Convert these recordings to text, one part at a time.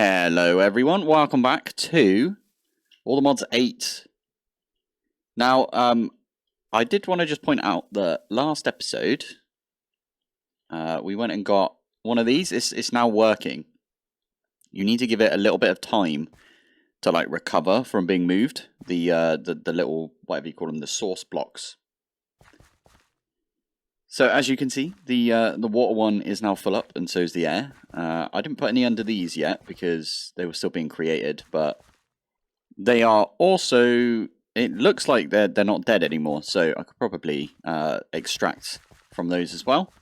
Hello everyone, welcome back to All the Mods 8. Now, I did want to just point out that last episode, we went and got one of these. It's now working. You need to give it a little bit of time to like recover from being moved. The little, whatever you call them, the source blocks. So as you can see, the water one is now full up, and so is the air. I didn't put any under these yet because they were still being created, but they are also. It looks like they're not dead anymore, so I could probably extract from those as well.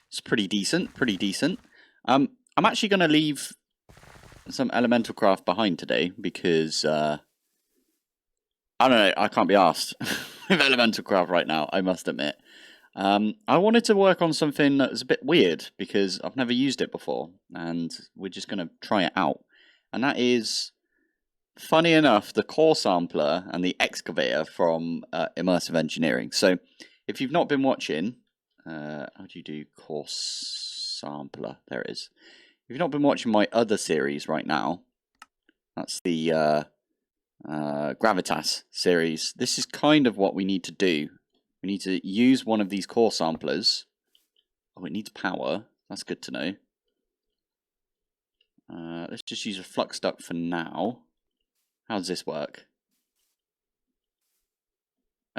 It's pretty decent, pretty decent. I'm actually going to leave some elemental craft behind today because I don't know. I can't be asked with elemental craft right now, I must admit. I wanted to work on something that's a bit weird because I've never used it before, and we're just going to try it out. And that is, funny enough, the core sampler and the excavator from Immersive Engineering. So, if you've not been watching, how do you do core sampler? There it is. If you've not been watching my other series right now, that's the Gravitas series. This is kind of what we need to do. We need to use one of these core samplers. Oh, it needs power. That's good to know. Let's just use a flux duct for now. How does this work?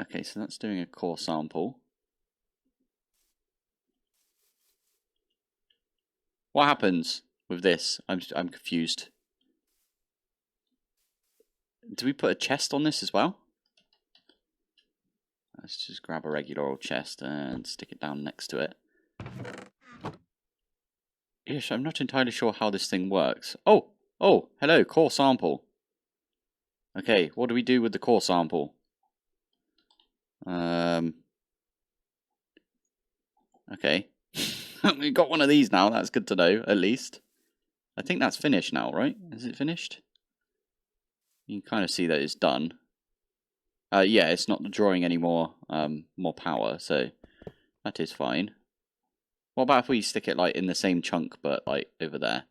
Okay, so that's doing a core sample. What happens with this? I'm confused. Do we put a chest on this as well? Let's just grab a regular old chest and stick it down next to it. Ish, I'm not entirely sure how this thing works. Oh, hello, core sample. Okay, what do we do with the core sample? Okay. We've got one of these now, that's good to know, at least. I think that's finished now, right? Is it finished? You can kind of see that it's done. Yeah, it's not drawing any more power, so that is fine. What about if we stick it like in the same chunk, but like over there?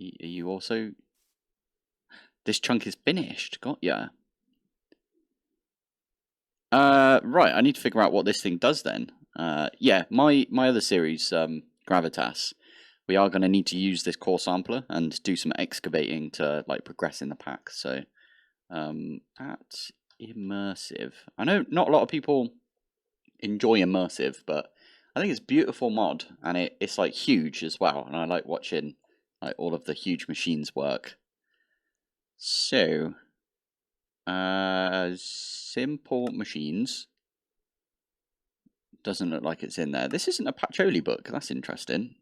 Are you also? This chunk is finished. Got ya. Right. I need to figure out what this thing does then. Yeah, my other series, Gravitas. We are going to need to use this core sampler and do some excavating to like progress in the pack. So, at Immersive. I know not a lot of people enjoy Immersive, but I think it's a beautiful mod, and it's like huge as well, and I like watching like all of the huge machines work. So, simple machines. Doesn't look like it's in there. This isn't a Patchouli book. That's interesting.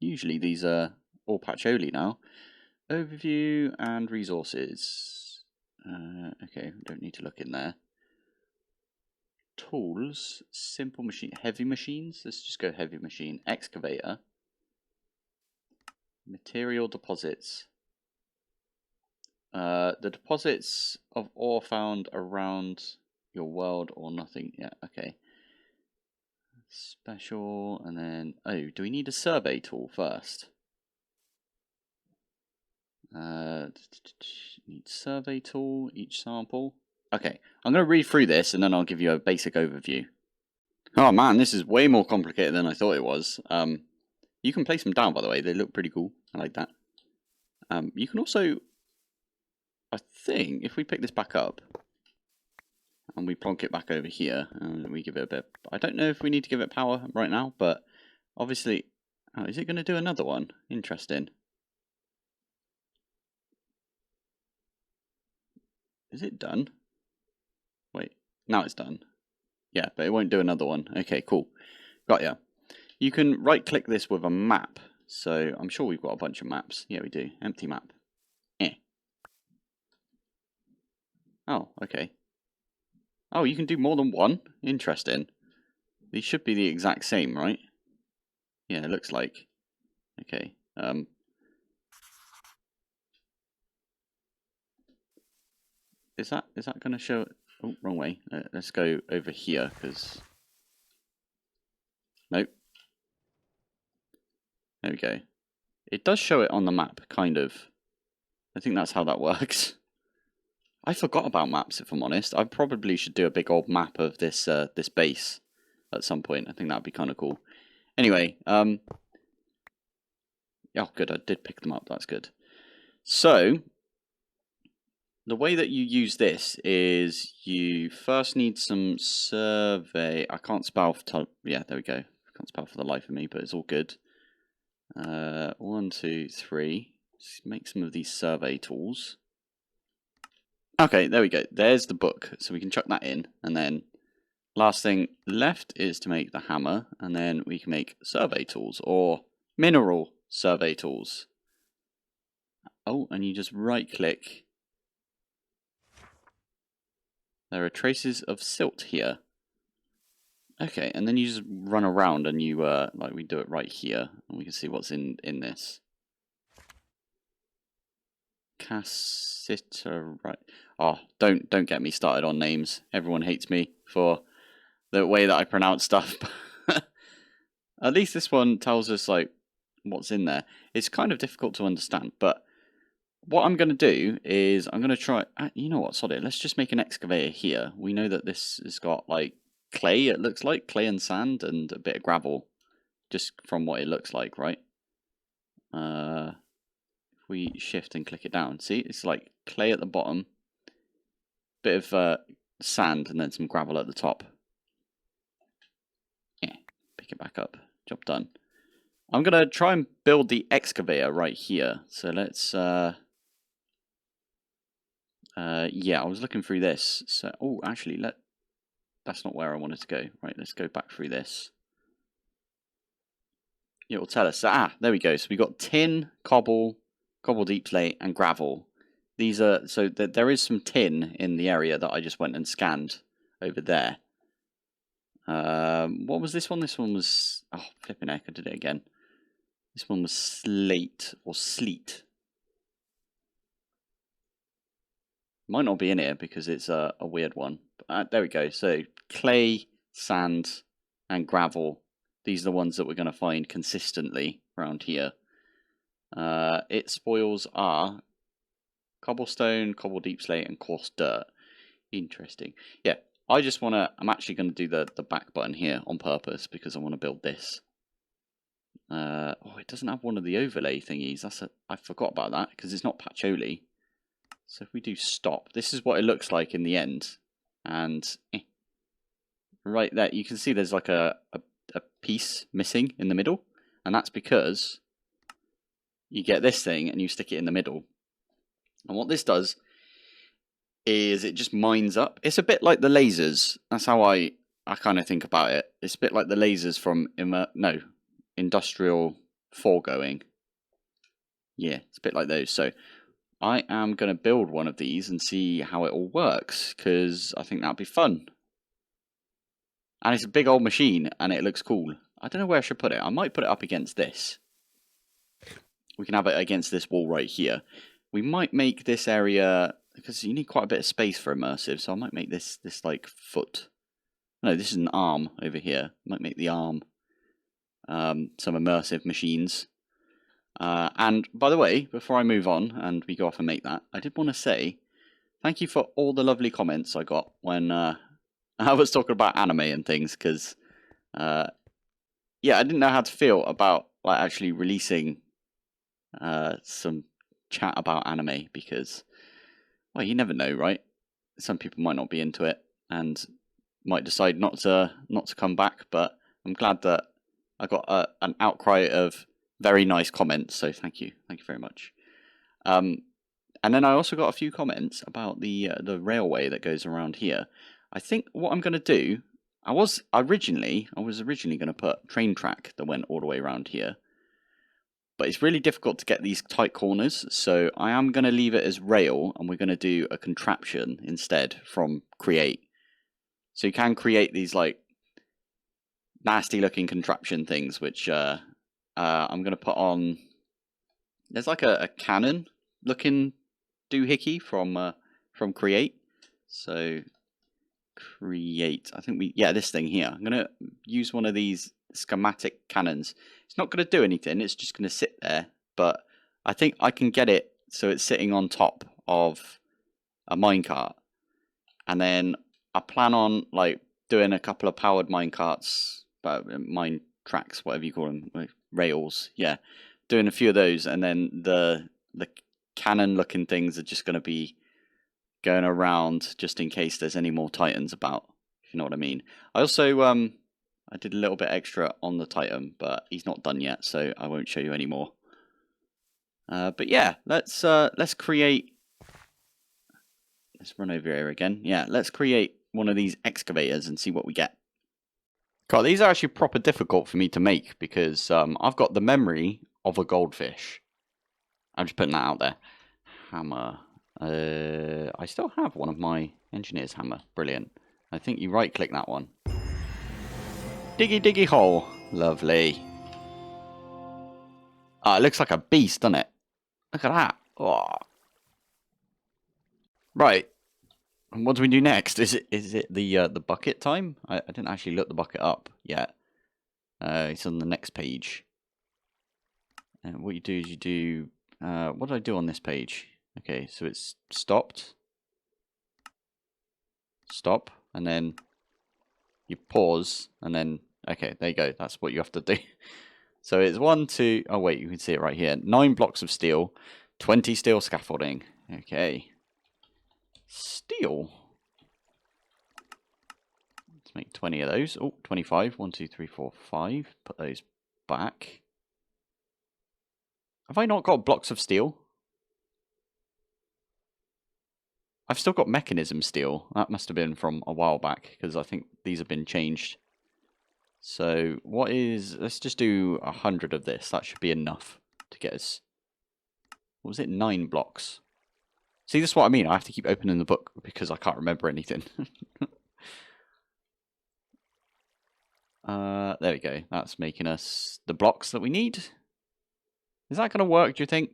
Usually these are all Patchouli now. Overview and resources. Okay, we don't need to look in there. Tools, simple machine, heavy machines. Let's just go heavy machine. Excavator. Material deposits. The deposits of ore found around your world or nothing. Yeah, okay. Special, and then, oh, do we need a survey tool first? Need survey tool, each sample. Okay, I'm going to read through this and then I'll give you a basic overview. Oh man, this is way more complicated than I thought it was. You can place them down, by the way. They look pretty cool. I like that. You can also, I think, if we pick this back up and we plonk it back over here and we give it a bit, I don't know if we need to give it power right now, but obviously, oh, is it going to do another one? Interesting. Is it done? Wait, now it's done. Yeah, but it won't do another one. Okay, cool. Got ya. You can right-click this with a map. So I'm sure we've got a bunch of maps. Yeah, we do. Empty map. Oh, okay. Oh, you can do more than one? Interesting. These should be the exact same, right? Yeah, it looks like. Okay. Is that going to show? Oh, wrong way. Let's go over here because. Nope. There we go. It does show it on the map, kind of. I think that's how that works. I forgot about maps, if I'm honest. I probably should do a big old map of this this base at some point. I think that'd be kind of cool. Anyway, oh good, I did pick them up. That's good. So the way that you use this is you first need some survey. I can't spell for yeah, there we go. I can't spell for the life of me, but it's all good. 1, 2, 3. Let's make some of these survey tools. Okay, there we go. There's the book, so we can chuck that in, and then last thing left is to make the hammer, and then we can make survey tools or mineral survey tools. Oh, and you just right click. There are traces of silt here. Okay, and then you just run around and you like we do it right here, and we can see what's in this. Cassiterite. Oh, don't get me started on names. Everyone hates me for the way that I pronounce stuff. At least this one tells us like what's in there. It's kind of difficult to understand, but what I'm going to do is I'm going to try. You know what? Sorry, let's just make an excavator here. We know that this has got like clay. It looks like clay and sand and a bit of gravel, just from what it looks like, right? If we shift and click it down, see, it's like clay at the bottom, bit of sand, and then some gravel at the top. Yeah, pick it back up. Job done. I'm going to try and build the excavator right here. So let's, yeah, I was looking through this. So, oh, actually, that's not where I wanted to go. Right, let's go back through this. It will tell us. There we go. So we got tin, cobble deep slate, and gravel. These are, so there is some tin in the area that I just went and scanned over there. What was this one? This one was, oh, flipping heck, I did it again. This one was slate or sleet. Might not be in here because it's a weird one. There we go. So clay, sand, and gravel. These are the ones that we're going to find consistently around here. Its spoils are cobblestone, cobble deep slate, and coarse dirt. Interesting. Yeah, I just want to, I'm actually going to do the back button here on purpose because I want to build this. Oh, it doesn't have one of the overlay thingies. I forgot about that because it's not patchouli. So if we do stop, this is what it looks like in the end. And right there, you can see there's like a piece missing in the middle. And that's because you get this thing and you stick it in the middle. And what this does is it just mines up. It's a bit like the lasers. That's how I kind of think about it. It's a bit like the lasers from Industrial Foregoing. Yeah, it's a bit like those. So I am going to build one of these and see how it all works, because I think that'd be fun. And it's a big old machine, and it looks cool. I don't know where I should put it. I might put it up against this. We can have it against this wall right here. We might make this area, because you need quite a bit of space for immersive, so I might make this like foot. No, this is an arm over here. I might make the arm some immersive machines. And by the way, before I move on and we go off and make that, I did want to say thank you for all the lovely comments I got when I was talking about anime and things, because yeah, I didn't know how to feel about like actually releasing some chat about anime, because, well, you never know, right? Some people might not be into it and might decide not to come back, but I'm glad that I got an outcry of very nice comments, so thank you very much. And then I also got a few comments about the railway that goes around here. I think what I'm going to do, I was originally going to put train track that went all the way around here, but it's really difficult to get these tight corners, so I am going to leave it as rail, and we're going to do a contraption instead from create. So you can create these like nasty looking contraption things, which I'm going to put on. There's like a cannon looking doohickey from create. So create, I think this thing here. I'm going to use one of these schematic cannons. It's not going to do anything. It's just going to sit there but I think I can get it so it's sitting on top of a minecart, and then I plan on like doing a couple of powered minecarts, mine tracks, whatever you call them, like rails. Yeah, doing a few of those, and then the cannon looking things are just going to be going around just in case there's any more titans about, if you know what I mean. I also I did a little bit extra on the titan, but he's not done yet, so I won't show you anymore. But yeah, let's create. Let's run over here again. Yeah, let's create one of these excavators and see what we get. God, these are actually proper difficult for me to make because I've got the memory of a goldfish. I'm just putting that out there. Hammer. I still have one of my engineer's hammer. Brilliant. I think you right-click that one. Diggy diggy hole. Lovely. Ah, it looks like a beast, doesn't it? Look at that. Oh. Right. And what do we do next? Is it the bucket time? I didn't actually look the bucket up yet. It's on the next page. And what you do is you do. What did I do on this page? Okay, so it's stopped. Stop, and then you pause, and then okay, there you go. That's what you have to do. So it's 1, 2. Oh wait, you can see it right here. 9 blocks of steel, 20 steel scaffolding. Okay, steel. Let's make 20 of those. Oh, 25. 1, 2, 3, 4, 5. Put those back. Have I not got blocks of steel? I've still got mechanism steel. That must have been from a while back, because I think these have been changed. So what is... Let's just do 100 of this. That should be enough to get us... What was it? 9 blocks. See, this is what I mean. I have to keep opening the book because I can't remember anything. There we go. That's making us the blocks that we need. Is that going to work, do you think?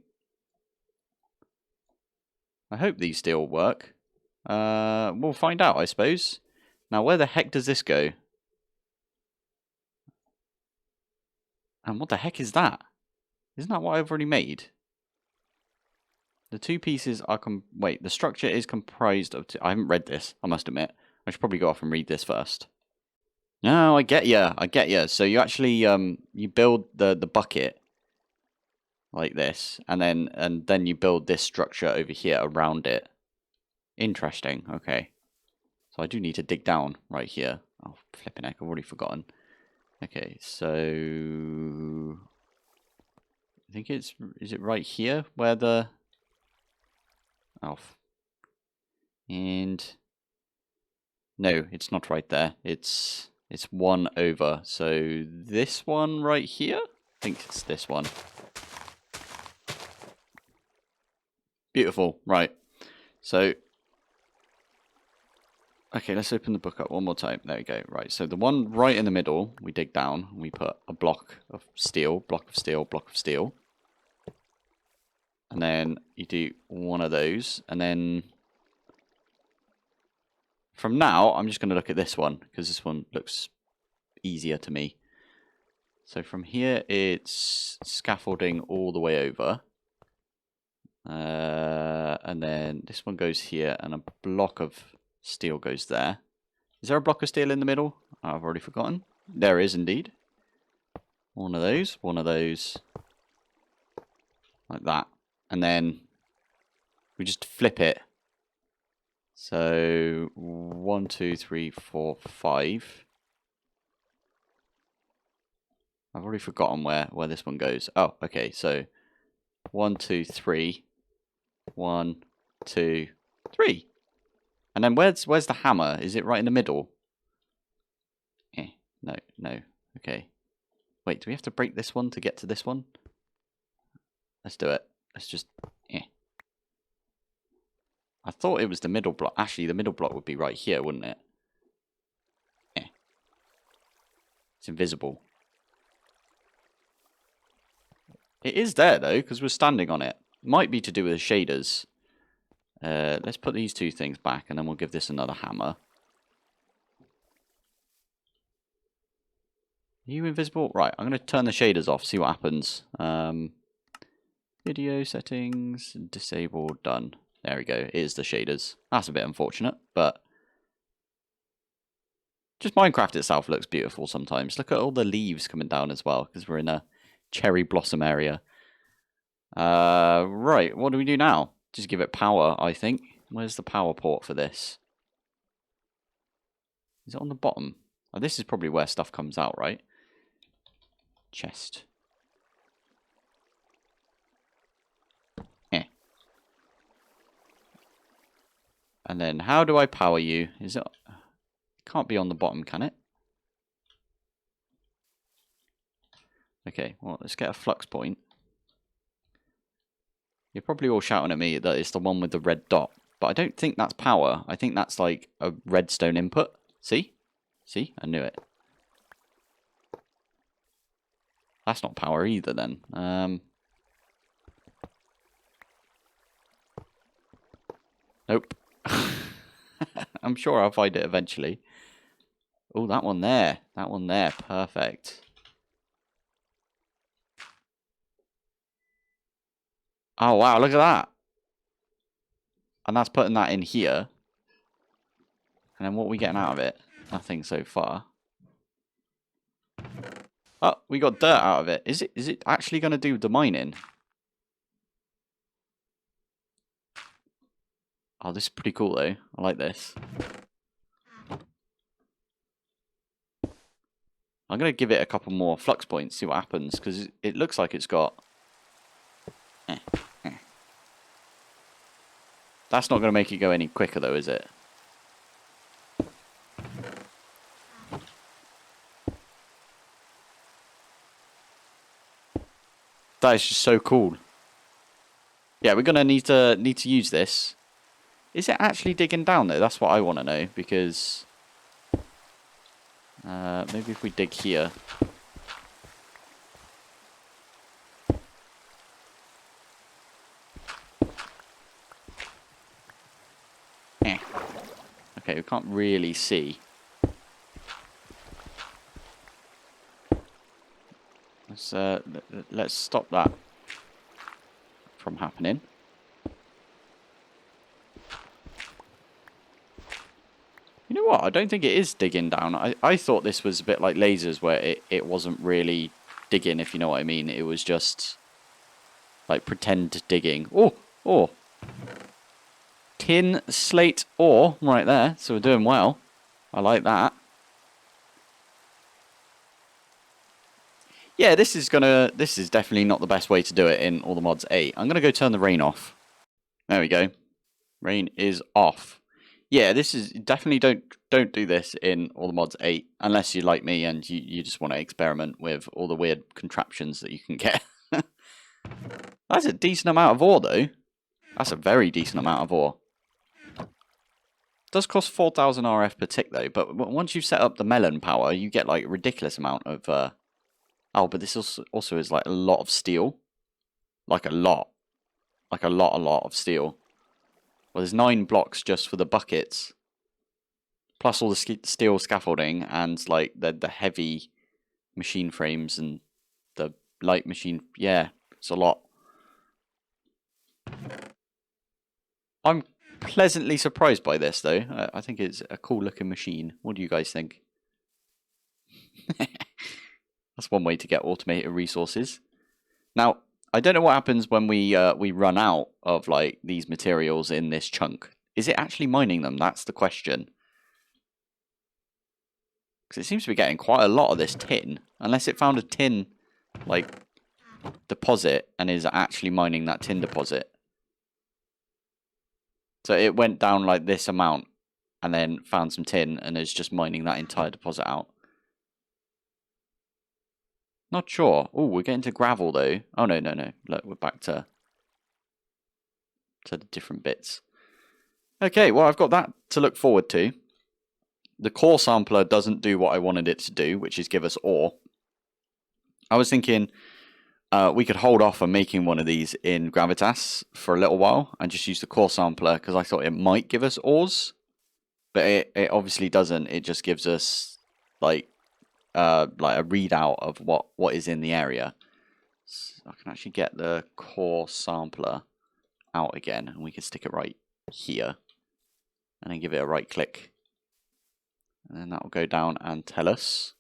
I hope these still work. We'll find out, I suppose. Now, where the heck does this go? And what the heck is that? Isn't that what I've already made? The 2 pieces are... Wait, the structure is comprised of... I haven't read this, I must admit. I should probably go off and read this first. No, I get ya. I get ya. So you actually... you build the bucket like this, and then you build this structure over here around it. Interesting. Okay. So I do need to dig down right here. Oh, flipping heck, I've already forgotten. Okay, so... I think it's... Is it right here where the... Oh. And... No, it's not right there. It's 1 over. So this one right here? I think it's this one. Beautiful. Right. So... Okay, let's open the book up one more time. There we go. Right, so the one right in the middle, we dig down. We put a block of steel, block of steel, block of steel. And then you do one of those. And then from now, I'm just going to look at this one, because this one looks easier to me. So from here, it's scaffolding all the way over. And then this one goes here, and a block of... steel goes there. Is there a block of steel in the middle? I've already forgotten. There is indeed. One of those. One of those. Like that. And then we just flip it. So 1, 2, 3, 4, 5. I've already forgotten where this one goes. Oh, okay. So 1, 2, 3. 1, 2, 3. And then where's the hammer? Is it right in the middle? No. Okay. Wait, do we have to break this one to get to this one? Let's do it. Let's just... I thought it was the middle block. Actually, the middle block would be right here, wouldn't it? It's invisible. It is there, though, because we're standing on it. Might be to do with the shaders. Let's put these 2 things back, and then we'll give this another hammer. Are you invisible? Right, I'm going to turn the shaders off, see what happens. Video settings, disable, done. There we go. It is the shaders. That's a bit unfortunate, but just Minecraft itself looks beautiful sometimes. Look at all the leaves coming down as well, because we're in a cherry blossom area. Right, what do we do now? Just give it power, I think. Where's the power port for this? Is it on the bottom? Oh, this is probably where stuff comes out, right? Chest. Eh. And then how do I power you? Is it... Can't be on the bottom, can it? Okay, well, let's get a flux point. You're probably all shouting at me that it's the one with the red dot, but I don't think that's power. I think that's like a redstone input. See? See? I knew it. That's not power either then. Nope. I'm sure I'll find it eventually. Oh, that one there. That one there. Perfect. Oh, wow. Look at that. And that's putting that in here. And then what are we getting out of it? Nothing so far. Oh, we got dirt out of it. Is it actually going to do the mining? Oh, this is pretty cool though. I like this. I'm going to give it a couple more flux points, see what happens, because it looks like it's got... That's not going to make it go any quicker though, is it? That is just so cool. Yeah, we're going to need to use this. Is it actually digging down though? That's what I want to know, because... maybe if we dig here. Okay, we can't really see. Let's stop that from happening. You know what? I don't think it is digging down. I thought this was a bit like lasers where it wasn't really digging, if you know what I mean. It was just like pretend digging. Oh. Tin, slate, ore right there. So we're doing well. I like that. Yeah, this is definitely not the best way to do it in All the Mods 8. I'm gonna go turn the rain off. There we go. Rain is off. Yeah, this is definitely don't do this in All the Mods 8 unless you like me and you just want to experiment with all the weird contraptions that you can get. That's a decent amount of ore though. That's a very decent amount of ore. Does cost 4,000 RF per tick though, but once you've set up the melon power, you get like a ridiculous amount of oh, but this also is like a lot of steel. Like a lot of steel. Well, there's 9 blocks just for the buckets. Plus all the steel scaffolding and like the heavy machine frames and the light machine. Yeah, it's a lot. I'm pleasantly surprised by this though. I think it's a cool looking machine. What do you guys think? That's one way to get automated resources. Now, I don't know what happens when we run out of like these materials in this chunk. Is it actually mining them? That's the question. Because it seems to be getting quite a lot of this tin. Unless it found a tin like deposit and is actually mining that tin deposit. So it went down like this amount and then found some tin and is just mining that entire deposit out. Not sure. Oh, we're getting to gravel though. Oh no. Look, we're back to the different bits. Okay, well I've got that to look forward to. The core sampler doesn't do what I wanted it to do, which is give us ore. I was thinking we could hold off on making one of these in Gravitas for a little while and just use the core sampler because I thought it might give us ores, but it obviously doesn't. It just gives us like a readout of what is in the area. I can actually get the core sampler out again, and we can stick it right here. And then give it a right click. And then that will go down and tell us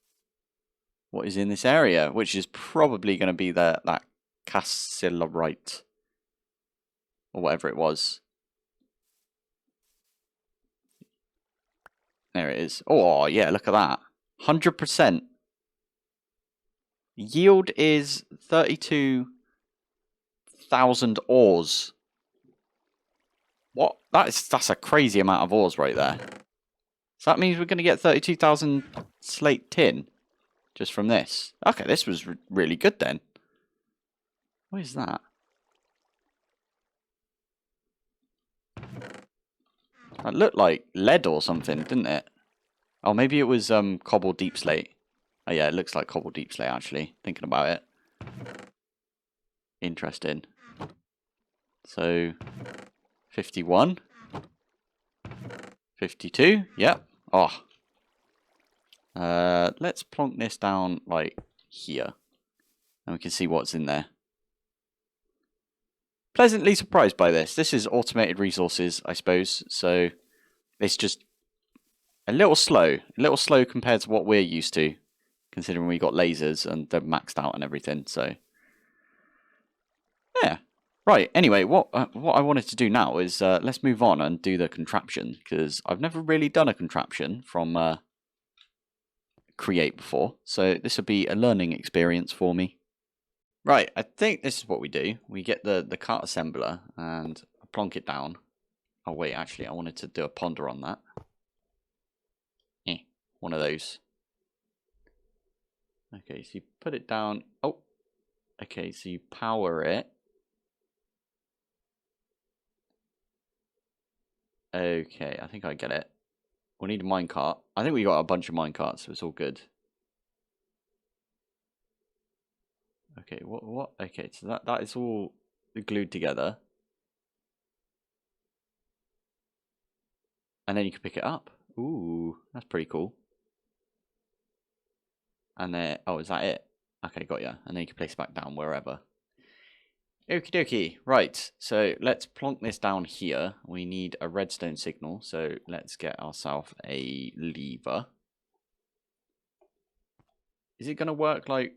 what is in this area, which is probably going to be that cassiterite, or whatever it was. There it is. Oh, yeah, look at that. 100%. Yield is 32,000 ores. What? That's a crazy amount of ores right there. So that means we're going to get 32,000 slate tin just from this. Okay, this was really good then. What is that? That looked like lead or something, didn't it? Oh, maybe it was cobble deep slate. Oh yeah, it looks like cobble deep slate actually, thinking about it. Interesting. So 51. 52, yep. Oh. Let's plonk this down like here. And we can see what's in there. Pleasantly surprised by this. This is automated resources, I suppose. So it's just a little slow compared to what we're used to, considering we got lasers and they're maxed out and everything. So yeah, right. Anyway, what I wanted to do now is let's move on and do the contraption, because I've never really done a contraption from Create before. So this will be a learning experience for me. Right, I think this is what we do. We get the cart assembler and plonk it down. Oh wait, actually, I wanted to do a ponder on that. One of those. Okay, so you put it down. Oh, okay, so you power it. Okay, I think I get it. We'll need a minecart. I think we got a bunch of minecarts, so it's all good. Okay, what? Okay, so that is all glued together. And then you can pick it up. Ooh, that's pretty cool. And then, oh, is that it? Okay, got ya. And then you can place it back down wherever. Okie dokie. Right, so let's plonk this down here. We need a redstone signal, so let's get ourselves a lever. Is it going to work like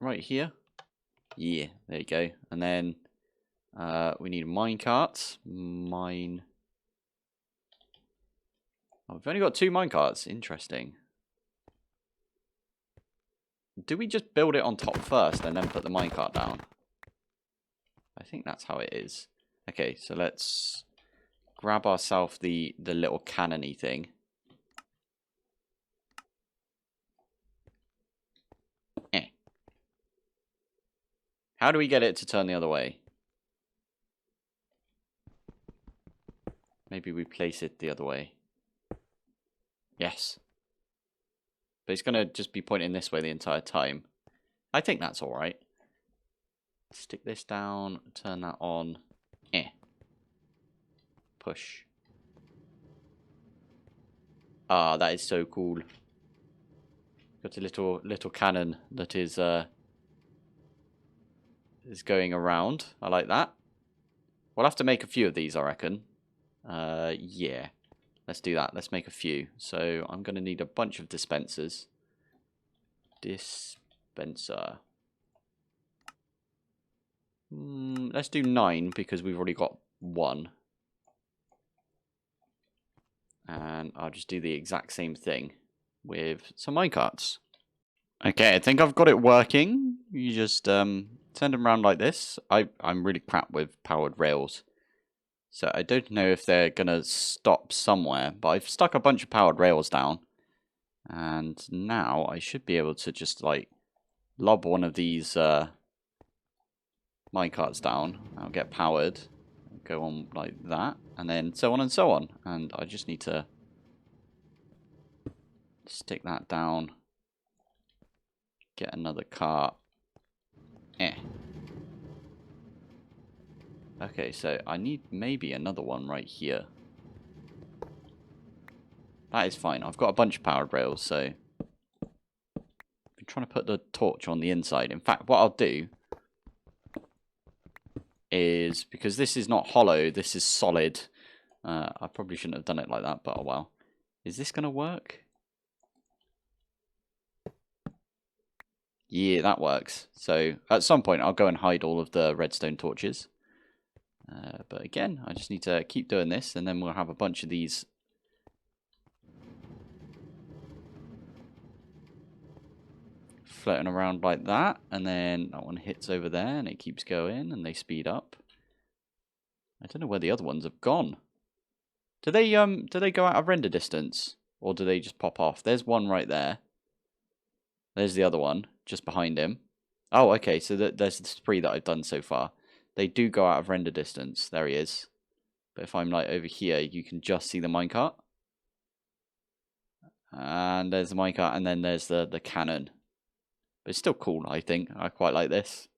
right here? Yeah, there you go. And then we need a minecart. Oh, we've only got 2 minecarts. Interesting. Do we just build it on top first and then put the minecart down? I think that's how it is. Okay, so let's grab ourselves the little cannon-y thing. How do we get it to turn the other way? Maybe we place it the other way. Yes. But it's going to just be pointing this way the entire time. I think that's alright. Stick this down, turn that on. Push. Ah, that is so cool. Got a little cannon that is going around. I like that. We'll have to make a few of these, I reckon. Yeah. Let's do that. Let's make a few. So I'm going to need a bunch of dispensers. Dispenser. Let's do 9 because we've already got 1. And I'll just do the exact same thing with some minecarts. Okay, I think I've got it working. You just send them around like this. I'm really crap with powered rails. So I don't know if they're going to stop somewhere. But I've stuck a bunch of powered rails down. And now I should be able to just like lob one of these minecarts down. I'll get powered. Go on like that. And then so on and so on. And I just need to stick that down. Get another cart. Okay, so I need maybe another one right here. That is fine. I've got a bunch of powered rails, so I'm trying to put the torch on the inside. In fact, what I'll do is, because this is not hollow, this is solid. I probably shouldn't have done it like that, but oh well. Is this going to work? Yeah, that works. So at some point I'll go and hide all of the redstone torches. But again, I just need to keep doing this, and then we'll have a bunch of these floating around like that, and then that one hits over there and it keeps going and they speed up. I don't know where the other ones have gone. Do they go out of render distance, or do they just pop off? There's one right there. There's the other one just behind him. Oh, okay, so there's the 3 that I've done so far. They do go out of render distance. There he is. But if I'm like over here, you can just see the minecart. And there's the minecart, and then there's the cannon. But it's still cool, I think. I quite like this.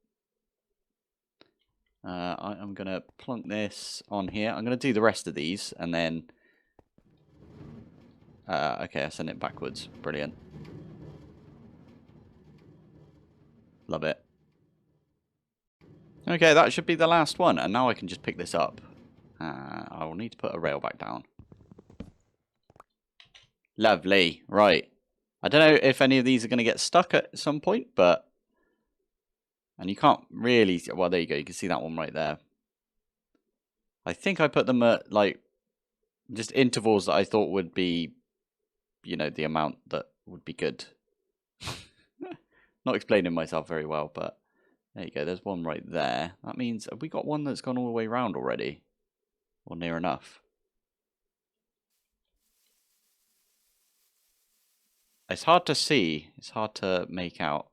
I'm going to plunk this on here. I'm going to do the rest of these, and then... okay, I sent it backwards. Brilliant. Love it. Okay, that should be the last one, and now I can just pick this up. I will need to put a rail back down. Lovely. Right. I don't know if any of these are going to get stuck at some point, but... And you can't really... Well, there you go. You can see that one right there. I think I put them at, like, just intervals that I thought would be, you know, the amount that would be good. Not explaining myself very well, but there you go. There's one right there. That means, have we got one that's gone all the way around already? Or near enough? It's hard to see. It's hard to make out.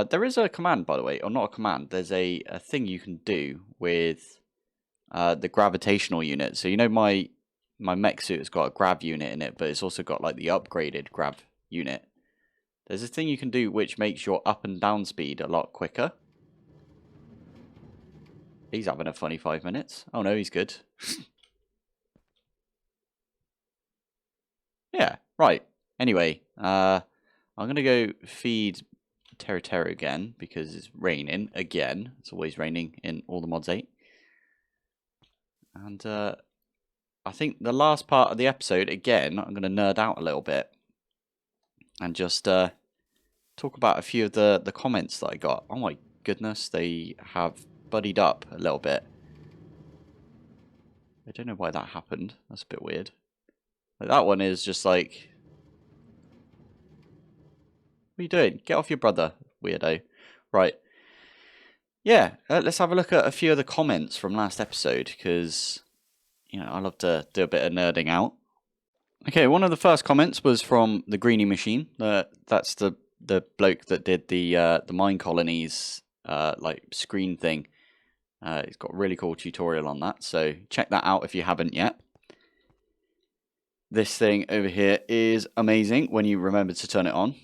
There is a command, by the way, or not a command. There's a thing you can do with the gravitational unit. So you know my mech suit has got a grav unit in it, but it's also got like the upgraded grav unit. There's a thing you can do which makes your up and down speed a lot quicker. He's having a funny 5 minutes. Oh no, he's good. Yeah, right. Anyway, I'm going to go feed Terra again because it's raining again. It's always raining in all the mods 8. And I think the last part of the episode, again, I'm going to nerd out a little bit. And just talk about a few of the comments that I got. Oh my goodness, they have buddied up a little bit. I don't know why that happened. That's a bit weird. Like, that one is just like... What are you doing? Get off your brother, weirdo. Right. Yeah, let's have a look at a few of the comments from last episode, because, you know, I love to do a bit of nerding out. Okay, one of the first comments was from the Greenie Machine. That's the bloke that did the mine colonies like screen thing. He's got a really cool tutorial on that, so check that out if you haven't yet. This thing over here is amazing when you remember to turn it on.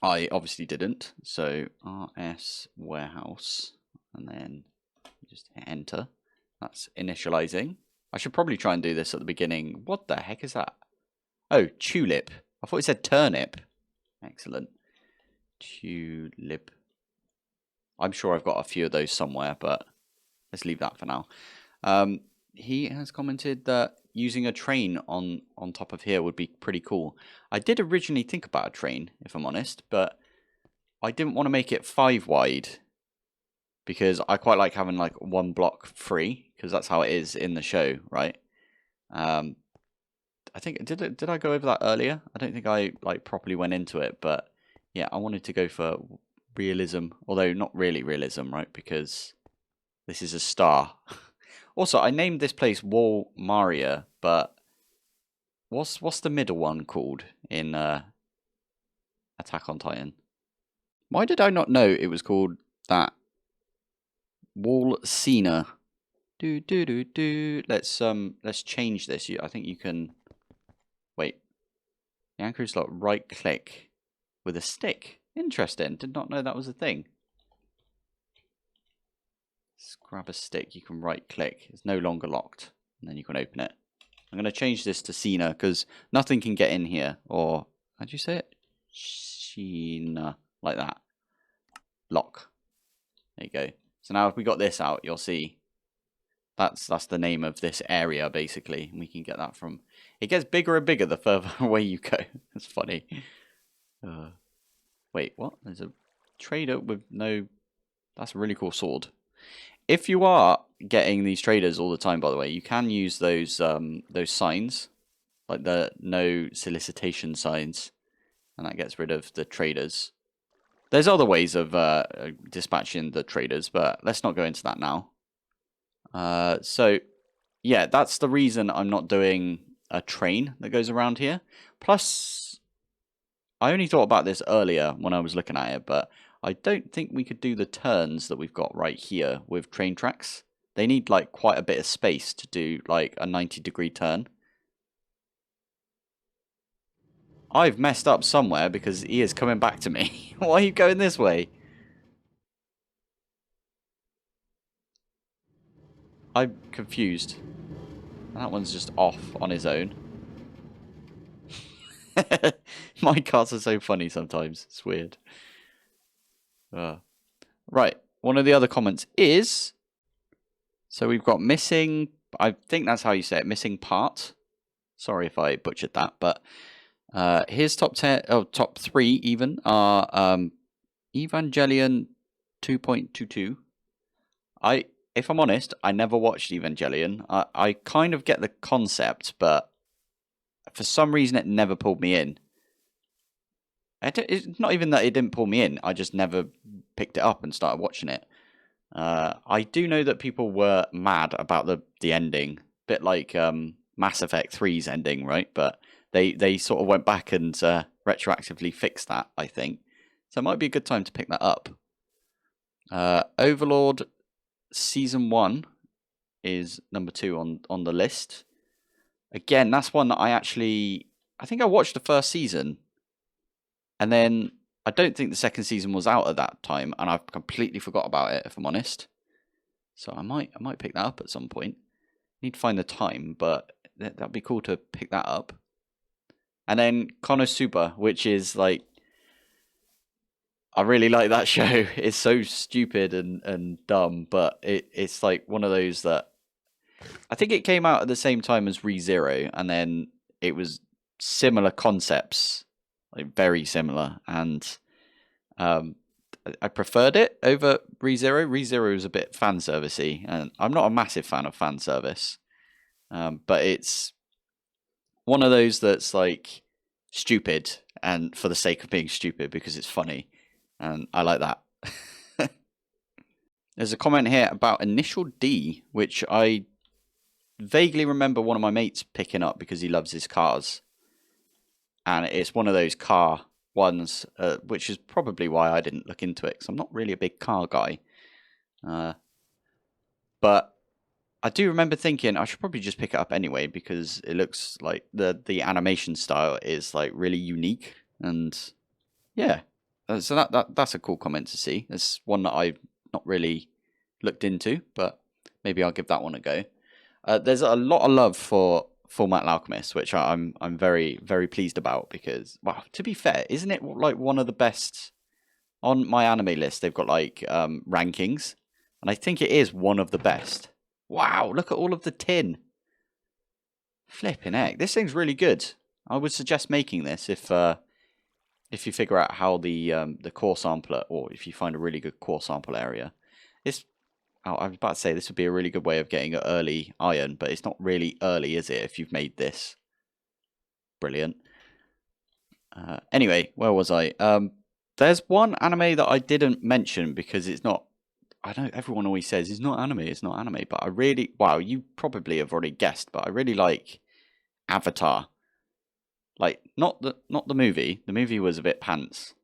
I obviously didn't, so RS warehouse, and then just hit enter. That's initializing. I should probably try and do this at the beginning. What the heck is that? Oh, tulip. I thought it said turnip. Excellent. Tulip. I'm sure I've got a few of those somewhere, but let's leave that for now. He has commented that using a train on top of here would be pretty cool. I did originally think about a train, if I'm honest, but I didn't want to make it 5 wide because I quite like having like 1 block free, because that's how it is in the show, right? I think did I go over that earlier? I don't think I like properly went into it, but yeah, I wanted to go for realism, although not really realism, right? Because this is a star. Also, I named this place Wall Maria, but what's the middle one called in Attack on Titan? Why did I not know it was called that? Wall Cena. Let's change this. I think you can. Wait. The anchor is like right click with a stick. Interesting. Did not know that was a thing. Let's grab a stick. You can right click. It's no longer locked, and then you can open it. I'm going to change this to Cena because nothing can get in here. Or how do you say it? Cena, like that. Lock. There you go. So now if we got this out, you'll see that's the name of this area, basically. And we can get that from... It gets bigger and bigger the further away you go. It's funny. Wait, what? There's a trader with no... That's a really cool sword. If you are getting these traders all the time, by the way, you can use those signs, like the no solicitation signs, and that gets rid of the traders. There's other ways of dispatching the traders, but let's not go into that now. So, yeah, that's the reason I'm not doing a train that goes around here. Plus, I only thought about this earlier when I was looking at it, but I don't think we could do the turns that we've got right here with train tracks. They need like quite a bit of space to do like a 90-degree turn. I've messed up somewhere because he is coming back to me. Why are you going this way? I'm confused. That one's just off on his own. My cars are so funny sometimes. It's weird. Right. One of the other comments is... So we've got missing... I think that's how you say it. Missing part. Sorry if I butchered that. But his top 10... Oh, top 3 even are Evangelion 2.22. If I'm honest, I never watched Evangelion. I kind of get the concept, but for some reason it never pulled me in. It's not even that it didn't pull me in. I just never picked it up and started watching it. I do know that people were mad about the ending. Bit like Mass Effect 3's ending, right? But they sort of went back and retroactively fixed that, I think. So it might be a good time to pick that up. Overlord Season 1 is number 2 on the list. Again, that's one that I think I watched the first season. And then I don't think the second season was out at that time, and I've completely forgot about it, if I'm honest. So I might pick that up at some point. Need to find the time, but that'd be cool to pick that up. And then Konosuba, which is like... I really like that show. It's so stupid and dumb, but it's like one of those that... I think it came out at the same time as ReZero, and then it was similar concepts, like very similar, and I preferred it over ReZero. ReZero is a bit fan servicey, and I'm not a massive fan of fan service, but it's one of those that's like stupid, and for the sake of being stupid because it's funny, and I like that. There's a comment here about Initial D, which I vaguely remember one of my mates picking up because he loves his cars. And it's one of those car ones, which is probably why I didn't look into it, because I'm not really a big car guy. But I do remember thinking I should probably just pick it up anyway, because it looks like the animation style is like really unique. And yeah, so that's a cool comment to see. It's one that I've not really looked into, but maybe I'll give that one a go. There's a lot of love for Fullmetal Alchemist, which I'm very, very pleased about, because, well, to be fair, isn't it like one of the best on my anime list? They've got like rankings, and I think it is one of the best. Wow, look at all of the tin. Flipping heck, this thing's really good. I would suggest making this if you figure out how the core sampler, or if you find a really good core sample area. I was about to say this would be a really good way of getting an early iron, but it's not really early, is it, if you've made this? Brilliant. Anyway, where was I? There's one anime that I didn't mention because it's not... I know everyone always says it's not anime, but I really... Wow, you probably have already guessed, but I really like Avatar. Like, not the movie. The movie was a bit pants.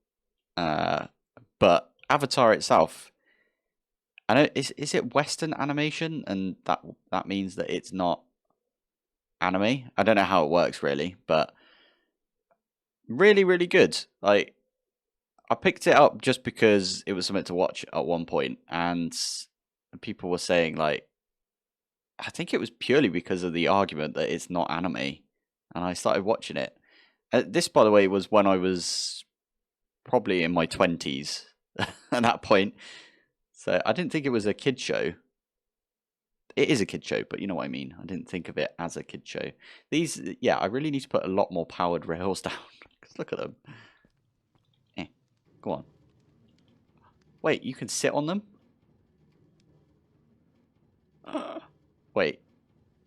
But Avatar itself... I know, is it Western animation, and that means that it's not anime? I don't know how it works really, but really, really good. Like, I picked it up just because it was something to watch at one point, and people were saying, like, I think it was purely because of the argument that it's not anime, and I started watching it. This, by the way, was when I was probably in my 20s at that point. So I didn't think it was a kid show. It is a kid show, but you know what I mean. I didn't think of it as a kid show. These, yeah, I really need to put a lot more powered rails down. Because look at them. Go on. Wait, you can sit on them? Wait,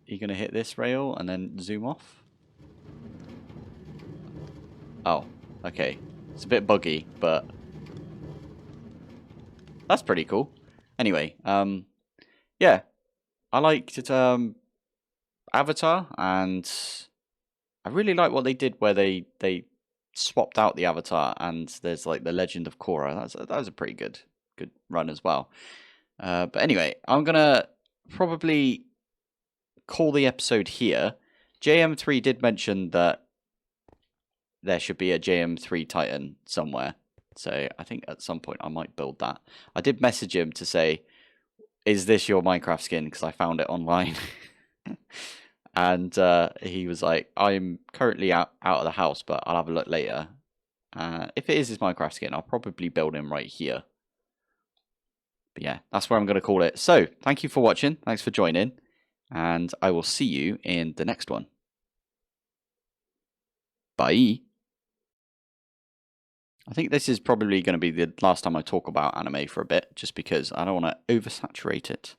are you going to hit this rail and then zoom off? Oh, okay. It's a bit buggy, but that's pretty cool. Anyway, yeah, I liked it, Avatar, and I really like what they did where they swapped out the Avatar, and there's like the Legend of Korra. That was a pretty good run as well. But anyway, I'm gonna probably call the episode here. JM3 did mention that there should be a JM3 Titan somewhere. So I think at some point I might build that. I did message him to say, is this your Minecraft skin? Because I found it online. And he was like, I'm currently out of the house, but I'll have a look later. If it is his Minecraft skin, I'll probably build him right here. But yeah, that's where I'm going to call it. So thank you for watching. Thanks for joining. And I will see you in the next one. Bye. I think this is probably going to be the last time I talk about anime for a bit, just because I don't want to oversaturate it.